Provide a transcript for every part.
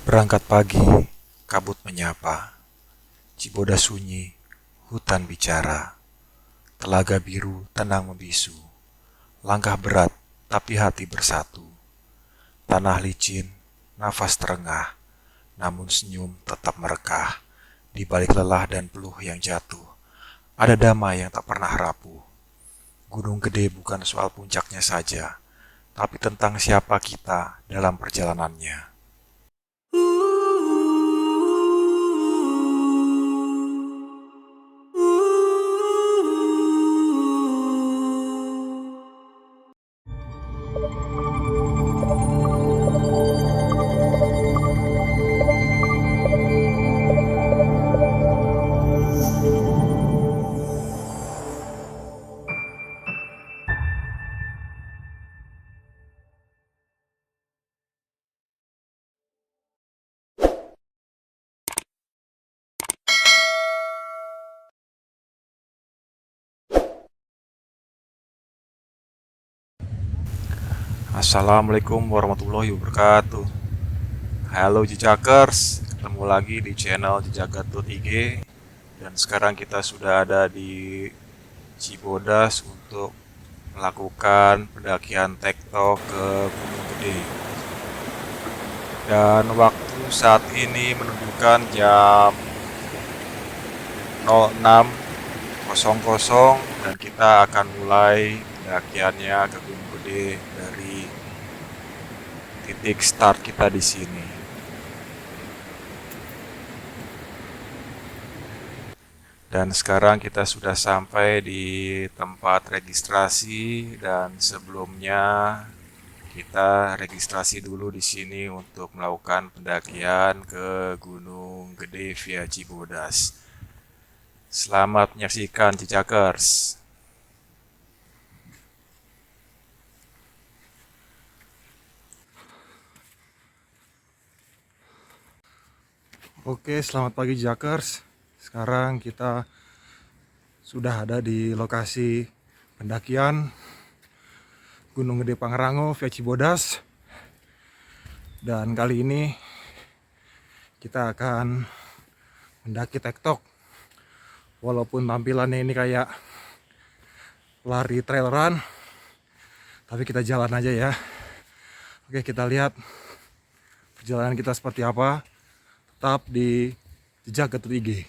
Berangkat pagi, kabut menyapa, Cibodas sunyi, hutan bicara, telaga biru tenang membisu, langkah berat tapi hati bersatu, tanah licin, nafas terengah, namun senyum tetap merekah, di balik lelah dan peluh yang jatuh, ada damai yang tak pernah rapuh. Gunung gede bukan soal puncaknya saja, tapi tentang siapa kita dalam perjalanannya. Assalamualaikum warahmatullahi wabarakatuh. Halo Jejakers, ketemu lagi di channel jejagat.ig. Dan sekarang kita sudah ada di Cibodas untuk melakukan pendakian tektok ke Gunung Gede. Dan waktu saat ini menunjukkan jam 06.00 dan kita akan mulai pendakiannya ke Gunung Gede dari titik start kita di sini. Dan sekarang kita sudah sampai di tempat registrasi dan sebelumnya kita registrasi dulu di sini untuk melakukan pendakian ke Gunung Gede via Cibodas. Selamat menyaksikan Jejakers. Oke, selamat pagi Jakers. Sekarang kita sudah ada di lokasi pendakian Gunung Gede Pangrango via Cibodas. Dan kali ini kita akan mendaki tektok. Walaupun tampilannya ini kayak lari trail run, tapi kita jalan aja ya. Oke, kita lihat perjalanan kita seperti apa. Tetap di jejagat.ig.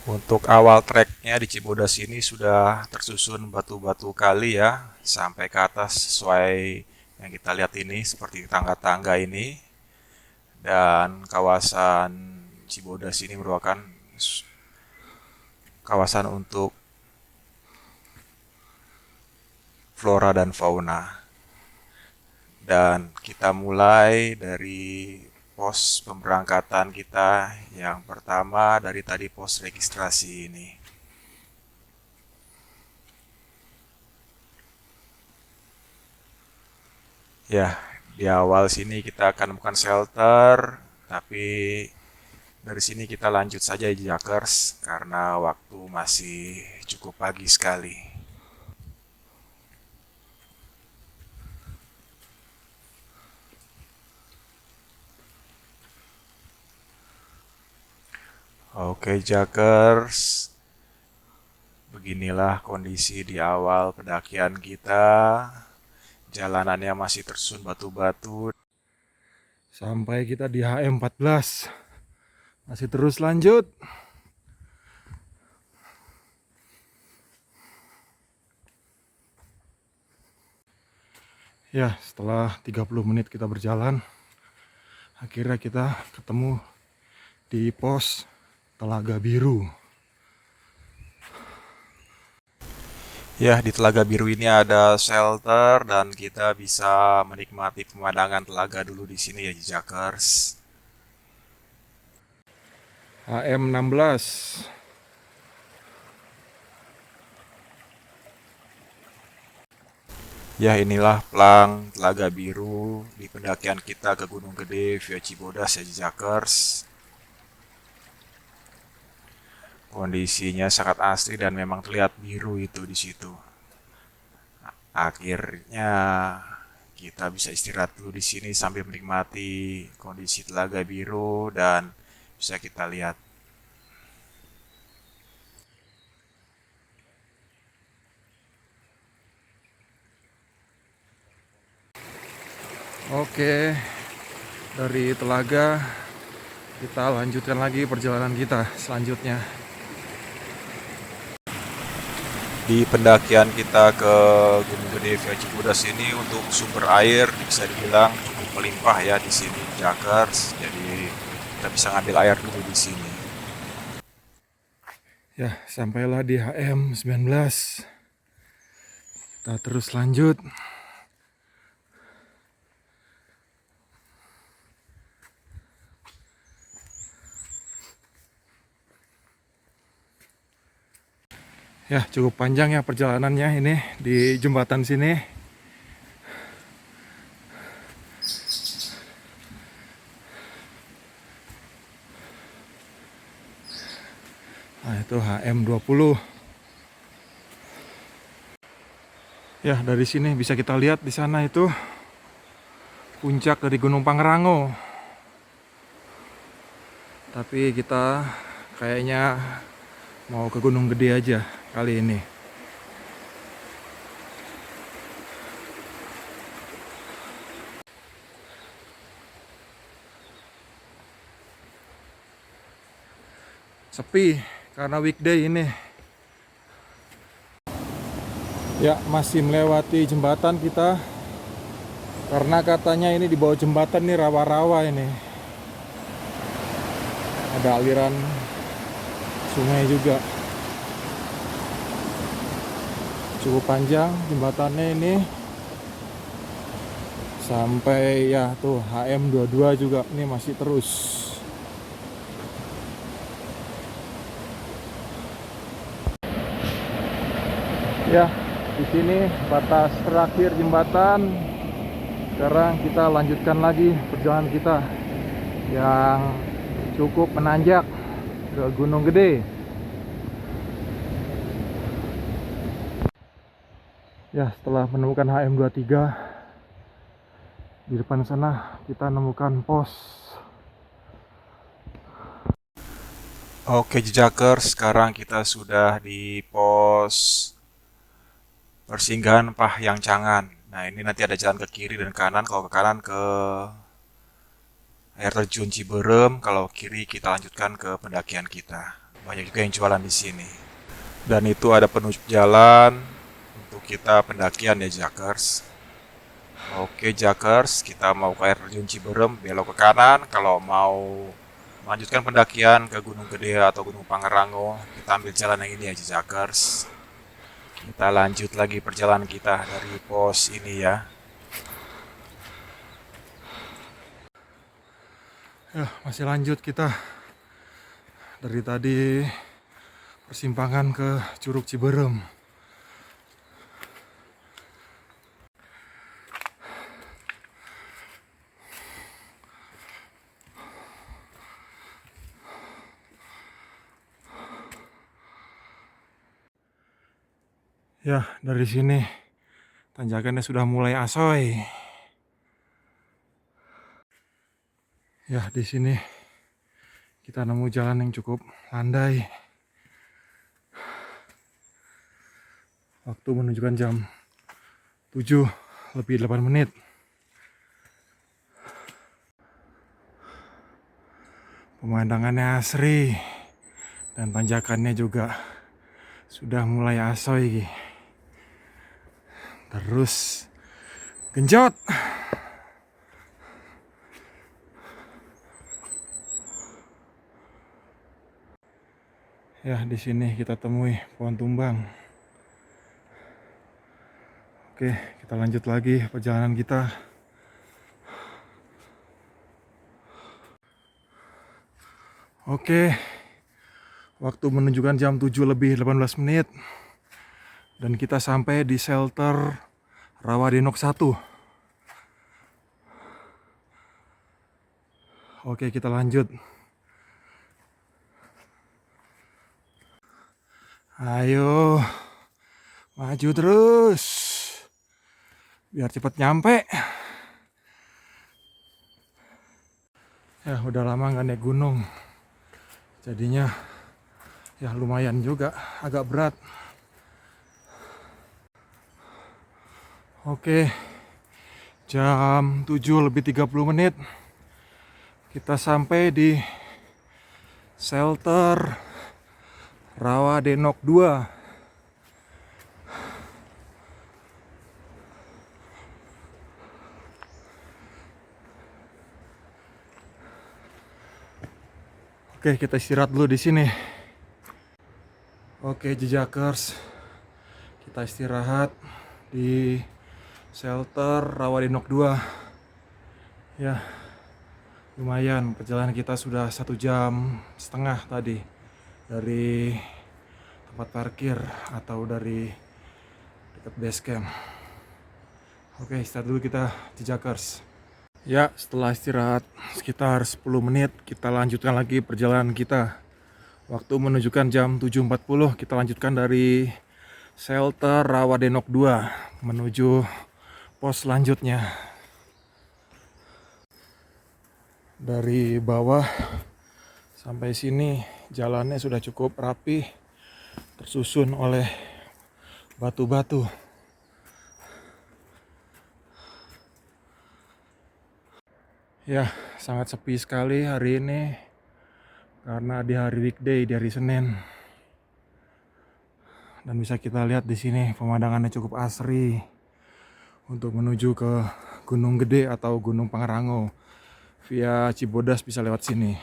Untuk awal treknya di Cibodas ini sudah tersusun batu-batu kali ya, sampai ke atas sesuai yang kita lihat ini, seperti tangga-tangga ini. Dan kawasan Cibodas ini merupakan kawasan untuk flora dan fauna. Dan kita mulai dari pos pemberangkatan kita yang pertama dari tadi pos registrasi ini. Ya, di awal sini kita akan bukan shelter, tapi dari sini kita lanjut saja Jakers karena waktu masih cukup pagi sekali. Oke Jakers, beginilah kondisi di awal pendakian kita. Jalanannya masih tersusun batu-batu. Sampai kita di HM14. Masih terus lanjut. Ya, setelah 30 menit kita berjalan, akhirnya kita ketemu di pos Telaga Biru. Ya, di Telaga Biru ini ada shelter dan kita bisa menikmati pemandangan telaga dulu di sini ya, Jakers. HM16. Ya, inilah pelang Telaga Biru di pendakian kita ke Gunung Gede via Cibodas ya, Jakers. Kondisinya sangat asri dan memang terlihat biru itu di situ. Akhirnya kita bisa istirahat dulu di sini sambil menikmati kondisi Telaga Biru dan bisa kita lihat. Oke, dari telaga kita lanjutkan lagi perjalanan kita selanjutnya. Di pendakian kita ke Gunung Gede via Cibodas ini untuk sumber air bisa dibilang cukup melimpah ya di sini Jakers. Jadi kita bisa ngambil air dulu di sini. Ya, sampailah di HM 19. Kita terus lanjut. Ya, cukup panjang ya perjalanannya ini di jembatan sini. Nah, itu HM 20. Ya, dari sini bisa kita lihat di sana itu puncak dari Gunung Pangrango. Tapi kita kayaknya mau ke Gunung Gede aja kali ini. Sepi karena weekday ini. Ya, masih melewati jembatan kita. Karena katanya ini di bawah jembatan nih rawa-rawa ini. Ada aliran sungai juga. Cukup panjang jembatannya ini. Sampai ya tuh HM 22 juga ini masih terus. Ya, di sini batas terakhir jembatan. Sekarang kita lanjutkan lagi perjalanan kita yang cukup menanjak ke Gunung Gede. Ya, setelah menemukan HM23 di depan sana kita menemukan pos. Oke Jakers, sekarang kita sudah di pos persinggahan Pahyangcangan. Nah ini nanti ada jalan ke kiri dan kanan. Kalau ke kanan ke air terjun Ciberem, kalau kiri kita lanjutkan ke pendakian kita. Banyak juga yang jualan di sini. Dan itu ada penunjuk jalan untuk kita pendakian ya Jakers. Oke Jakers, kita mau ke air terjun Ciberem, belok ke kanan. Kalau mau melanjutkan pendakian ke Gunung Gede atau Gunung Pangrango, kita ambil jalan yang ini ya Jakers. Kita lanjut lagi perjalanan kita dari pos ini ya. Ya, masih lanjut kita. Dari tadi persimpangan ke Curug Ciberem. Ya, dari sini tanjakannya sudah mulai asoy. Ya, di sini kita nemu jalan yang cukup landai. Waktu menunjukkan jam 7 lebih 8 menit. Pemandangannya asri dan tanjakannya juga sudah mulai asoy. Terus genjot. Ya, di sini kita temui pohon tumbang. Oke, kita lanjut lagi perjalanan kita. Oke, waktu menunjukkan jam 7 lebih 18 menit. Dan kita sampai di shelter Rawadenok 1. Oke, kita lanjut. Ayo, maju terus. Biar cepat nyampe. Ya udah lama nggak naik gunung, jadinya ya lumayan juga, agak berat. Oke, jam 7:30 kita sampai di shelter Rawadenok 2. Oke, kita istirahat dulu di sini. Oke, jejakers, kita istirahat di shelter Rawadenok 2. Ya, lumayan, perjalanan kita sudah 1,5 jam tadi dari tempat parkir atau dari dekat base camp. Oke, start dulu kita jejakers. Ya, setelah istirahat sekitar 10 menit, kita lanjutkan lagi perjalanan kita. Waktu menunjukkan jam 7.40, kita lanjutkan dari shelter Rawadenok 2 menuju pos selanjutnya. Dari bawah sampai sini jalannya sudah cukup rapi, tersusun oleh batu-batu. Ya, sangat sepi sekali hari ini karena di hari weekday, di hari Senin. Dan bisa kita lihat di sini pemandangannya cukup asri untuk menuju ke Gunung Gede atau Gunung Pangrango. Via Cibodas bisa lewat sini.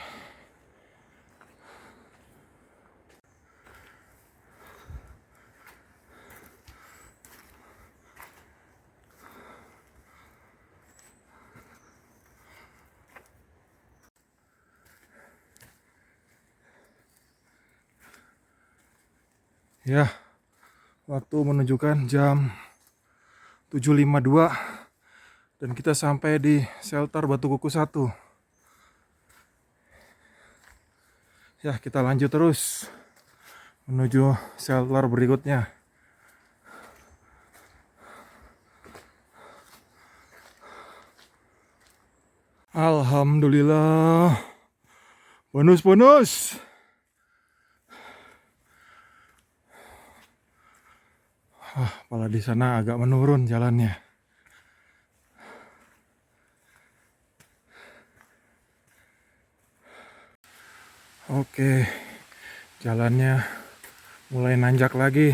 Ya, waktu menunjukkan jam 7.52 dan kita sampai di shelter Batu Kuku 1. Ya, kita lanjut terus menuju shelter berikutnya. Alhamdulillah, bonus. Malah di sana agak menurun jalannya. Oke, jalannya mulai nanjak lagi.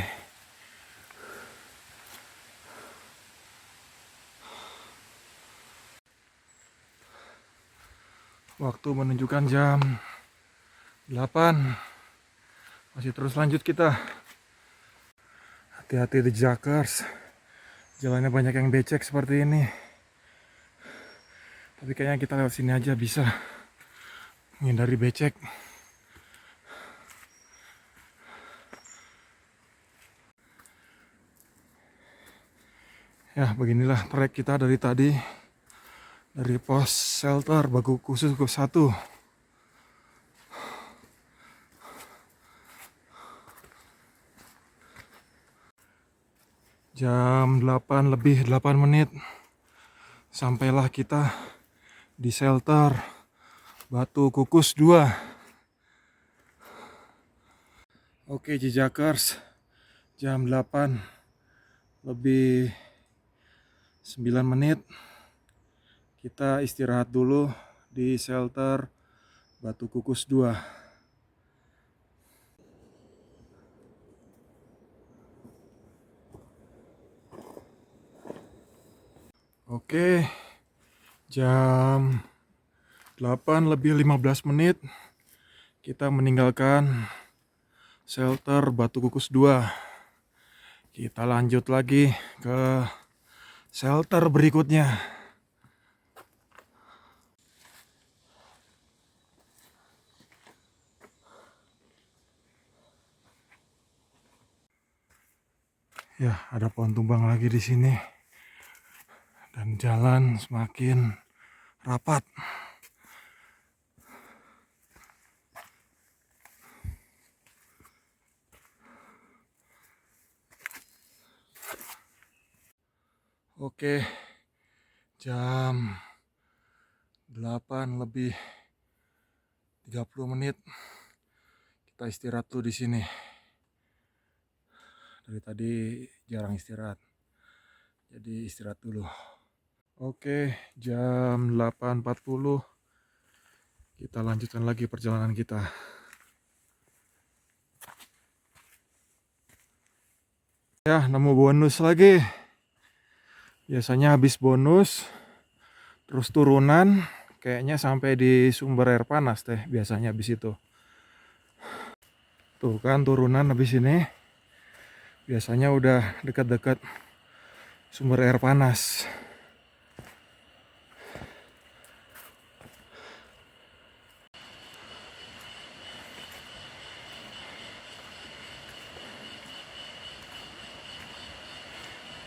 Waktu menunjukkan jam 8. Masih terus lanjut kita. Hati-hati di Jakers. Jalannya banyak yang becek seperti ini. Tapi kayaknya kita lewat sini aja bisa menghindari becek. Ya, beginilah trek kita dari tadi. Dari pos shelter Batu Kuku 1. Jam 8:08 sampailah kita di shelter Batu Kukus 2. Oke, jejakers, jam 8:09 kita istirahat dulu di shelter Batu Kukus 2. Oke, jam 8:15 kita meninggalkan shelter Batu Kukus 2. Kita lanjut lagi ke shelter berikutnya. Ya, ada pohon tumbang lagi di sini. Dan jalan semakin rapat. Oke, jam 8:15 30 menit kita istirahat tuh di sini. Dari tadi jarang istirahat. Jadi istirahat dulu. Oke, jam 8.40 kita lanjutkan lagi perjalanan kita. Ya, nemu bonus lagi. Biasanya habis bonus terus turunan, kayaknya sampai di sumber air panas teh biasanya habis itu. Tuh kan turunan habis ini. Biasanya udah dekat-dekat sumber air panas.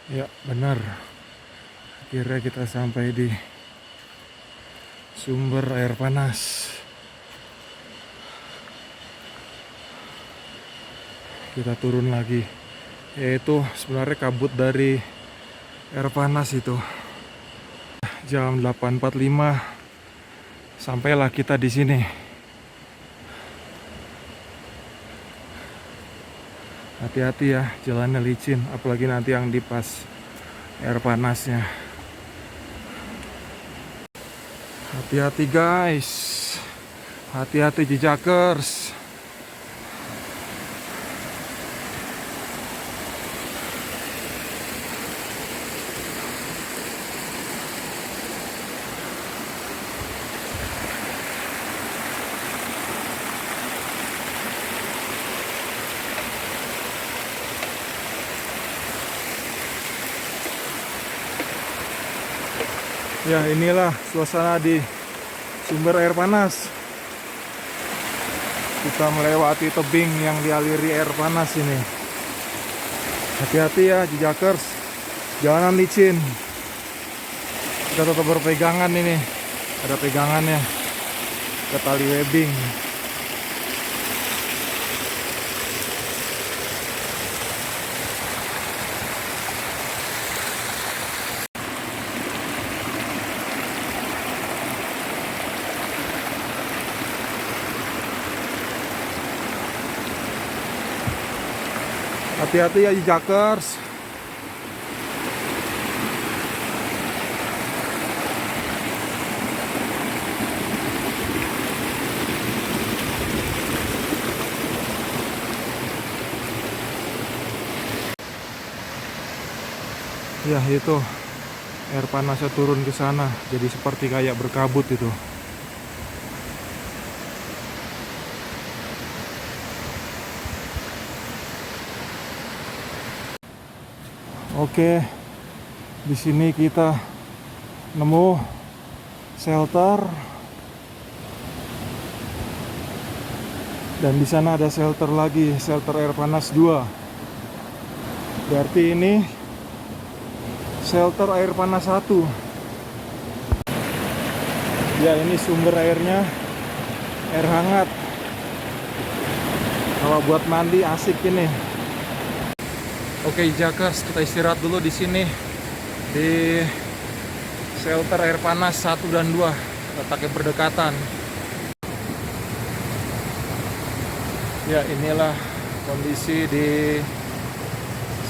Ya benar, akhirnya kita sampai di sumber air panas. Kita turun lagi, yaitu sebenarnya kabut dari air panas itu. Jam 8.45 sampailah kita di sini. Hati-hati ya, jalannya licin, apalagi nanti yang di pas air panasnya. Hati-hati guys, hati-hati jejakers. Ya inilah suasana di sumber air panas. Kita melewati tebing yang dialiri air panas ini. Hati-hati ya jejakers, jalanan licin. Kita tetap berpegangan ini, ada pegangannya ke tali webbing. Hati-hati ya jejakers. Ya itu air panasnya turun ke sana, jadi seperti kayak berkabut itu. Oke, di sini kita nemu shelter dan di sana ada shelter lagi, shelter air panas 2. Berarti ini shelter air panas 1. Ya ini sumber airnya air hangat. Kalau buat mandi asik ini. Oke Jakers, kita istirahat dulu di sini di shelter air panas 1 dan 2, letaknya berdekatan. Ya inilah kondisi di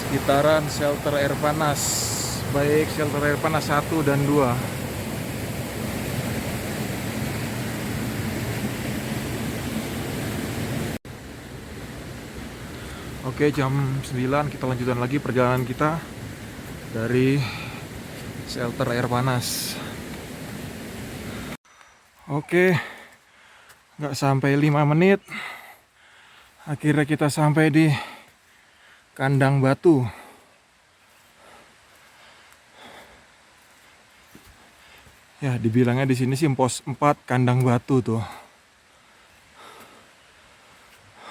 sekitaran shelter air panas, baik shelter air panas 1 dan 2. Oke, jam 9 kita lanjutkan lagi perjalanan kita dari shelter air panas. Oke, nggak sampai 5 menit akhirnya kita sampai di kandang batu. Ya, dibilangnya di sini sih pos 4 kandang batu tuh.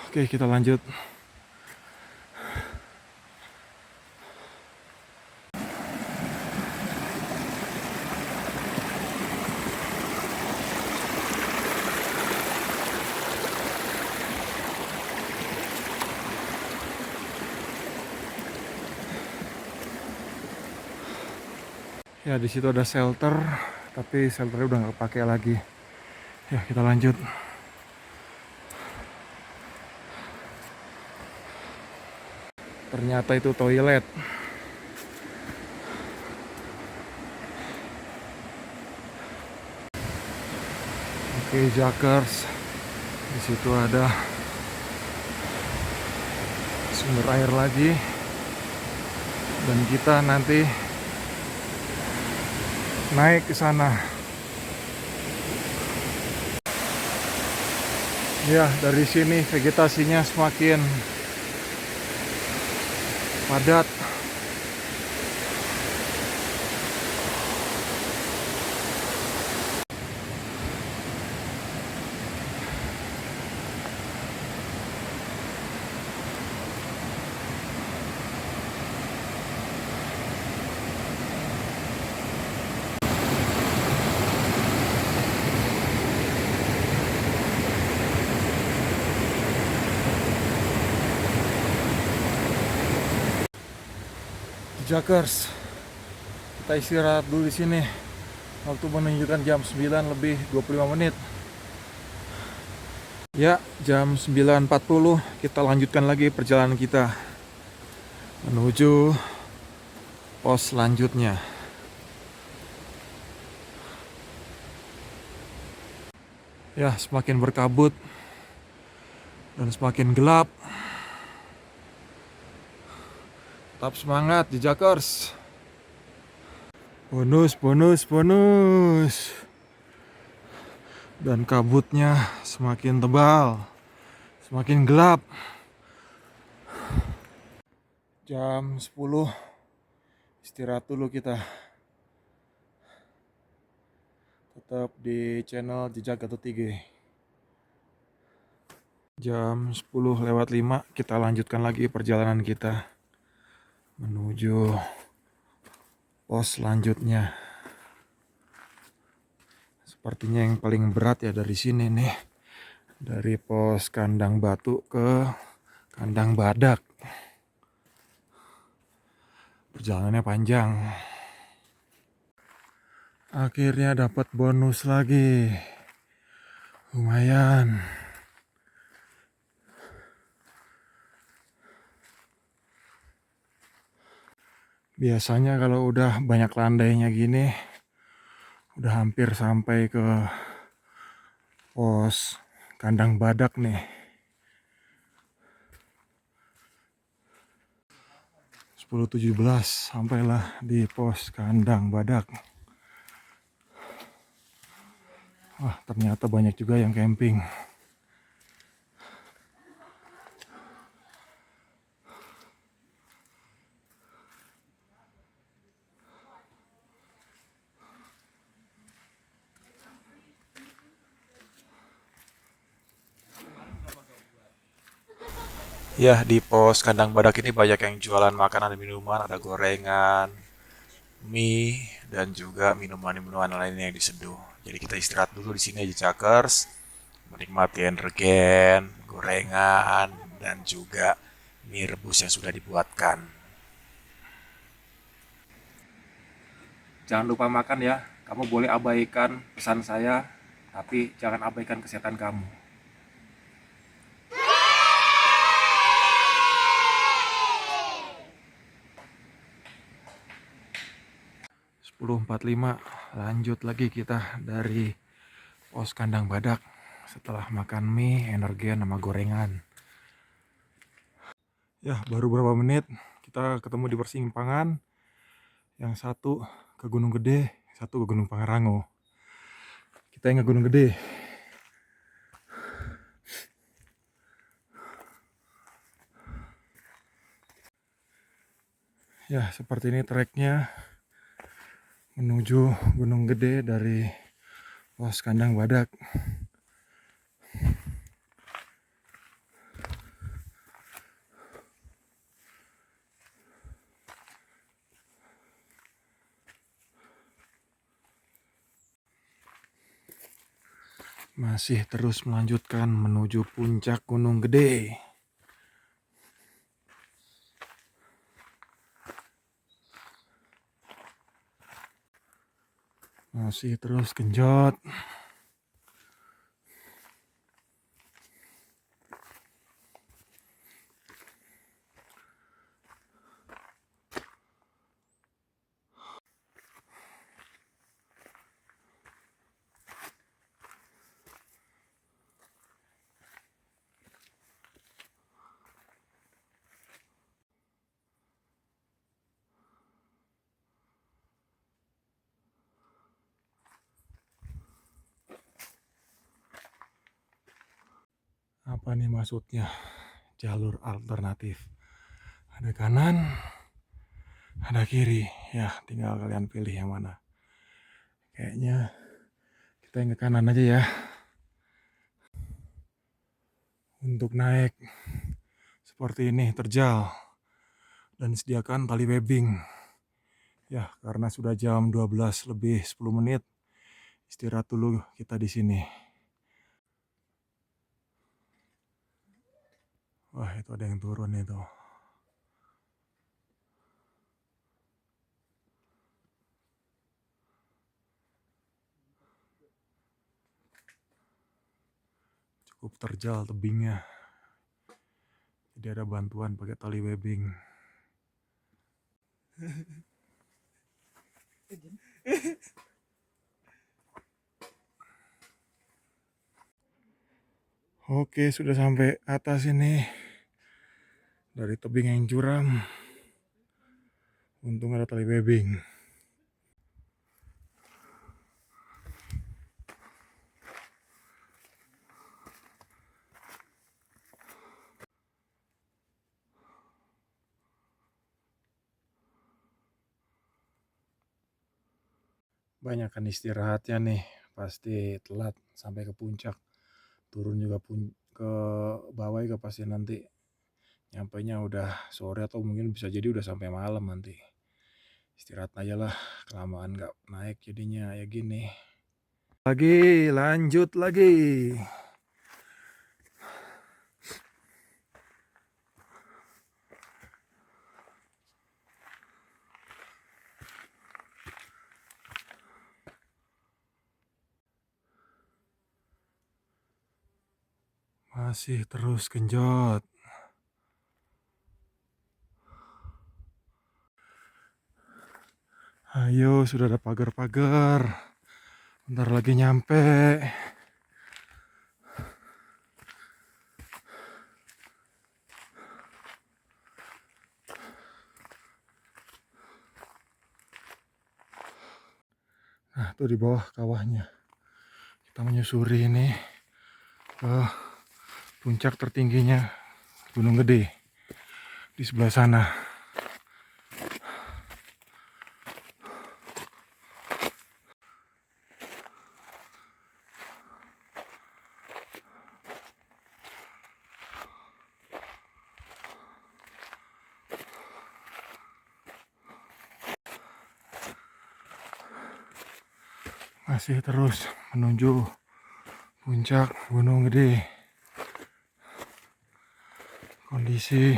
Oke, kita lanjut. Ya di situ ada shelter, tapi shelternya udah nggak pakai lagi. Ya kita lanjut. Ternyata itu toilet. Oke, Jakers. Di situ ada sumber air lagi. Dan kita nanti naik ke sana. Ya, dari sini vegetasinya semakin padat. Jakers, kita istirahat dulu di sini. Waktu menunjukkan jam 9 lebih 25 menit. Ya, jam 9.40 kita lanjutkan lagi perjalanan kita menuju pos selanjutnya. Ya, semakin berkabut dan semakin gelap. Tetap semangat, Jakers. Bonus, bonus, bonus. Dan kabutnya semakin tebal, semakin gelap. Jam 10 istirahat dulu kita. Tetap di channel Jejak Gatot IG. Jam 10:05 kita lanjutkan lagi perjalanan kita menuju pos selanjutnya. Sepertinya yang paling berat ya dari sini nih. Dari pos kandang batu ke kandang badak. Perjalanannya panjang. Akhirnya dapat bonus lagi. Lumayan. Biasanya kalau udah banyak landainya gini, udah hampir sampai ke pos kandang badak nih. 10.17 sampailah di pos kandang badak. Wah, ternyata banyak juga yang camping. Ya, di pos kandang badak ini banyak yang jualan makanan dan minuman, ada gorengan, mie, dan juga minuman-minuman lainnya yang diseduh. Jadi kita istirahat dulu di sini aja, Cakers, menikmati energen, gorengan, dan juga mie rebus yang sudah dibuatkan. Jangan lupa makan ya, kamu boleh abaikan pesan saya, tapi jangan abaikan kesehatan kamu. 10.45 lanjut lagi kita dari pos kandang badak setelah makan mie, energen, sama gorengan. Ya, baru berapa menit kita ketemu di persimpangan. Yang satu ke Gunung Gede, satu ke Gunung Pangrango. Kita yang ke Gunung Gede. Ya, seperti ini treknya menuju Gunung Gede dari pos kandang badak. Masih terus melanjutkan menuju puncak Gunung Gede. Masih terus genjot. Apa nih maksudnya? Jalur alternatif. Ada kanan, ada kiri. Ya, tinggal kalian pilih yang mana. Kayaknya kita yang ke kanan aja ya. Untuk naik seperti ini terjal dan disediakan tali webbing. Ya, karena sudah jam 12 lebih 10 menit. Istirahat dulu kita di sini. Wah, itu ada yang turun itu. Cukup terjal tebingnya. Jadi ada bantuan pakai tali webbing. Oke, sudah sampai atas ini. Dari tebing yang curam. Untung ada tali webbing. Banyak kan istirahatnya nih, pasti telat sampai ke puncak. Turun juga ke bawah juga pasti nanti nyampainya udah sore atau mungkin bisa jadi udah sampai malam nanti. Istirahat aja lah, kelamaan nggak naik jadinya ya gini. Lanjut lagi. Masih terus genjot. Ayo, sudah ada pagar-pagar. Bentar lagi nyampe. Nah, tuh di bawah kawahnya. Kita menyusuri ini ke puncak tertingginya Gunung Gede di sebelah sana. Masih terus menuju puncak Gunung Gede. Kondisi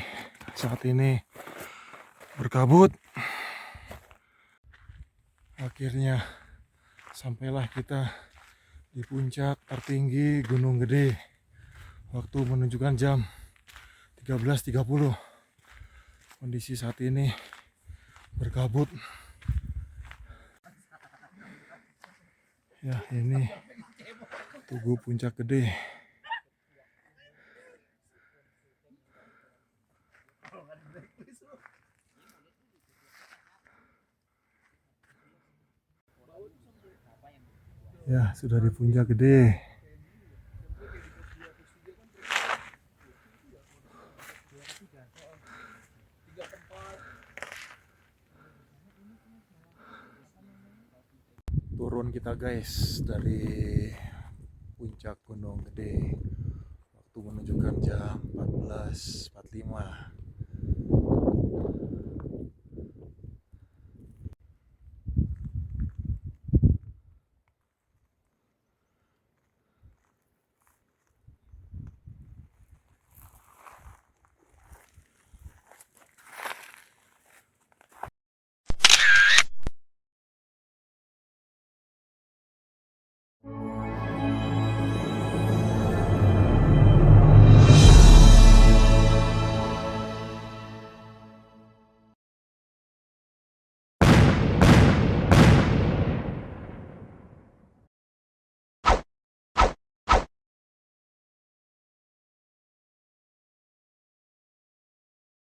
saat ini berkabut. Akhirnya sampailah kita di puncak tertinggi Gunung Gede. Waktu menunjukkan jam 13.30. Kondisi saat ini berkabut. Ya, ini Tugu Puncak Gede. Ya, sudah di Puncak Gede. Turun kita guys dari puncak Gunung Gede. Waktu menunjukkan jam 14.45.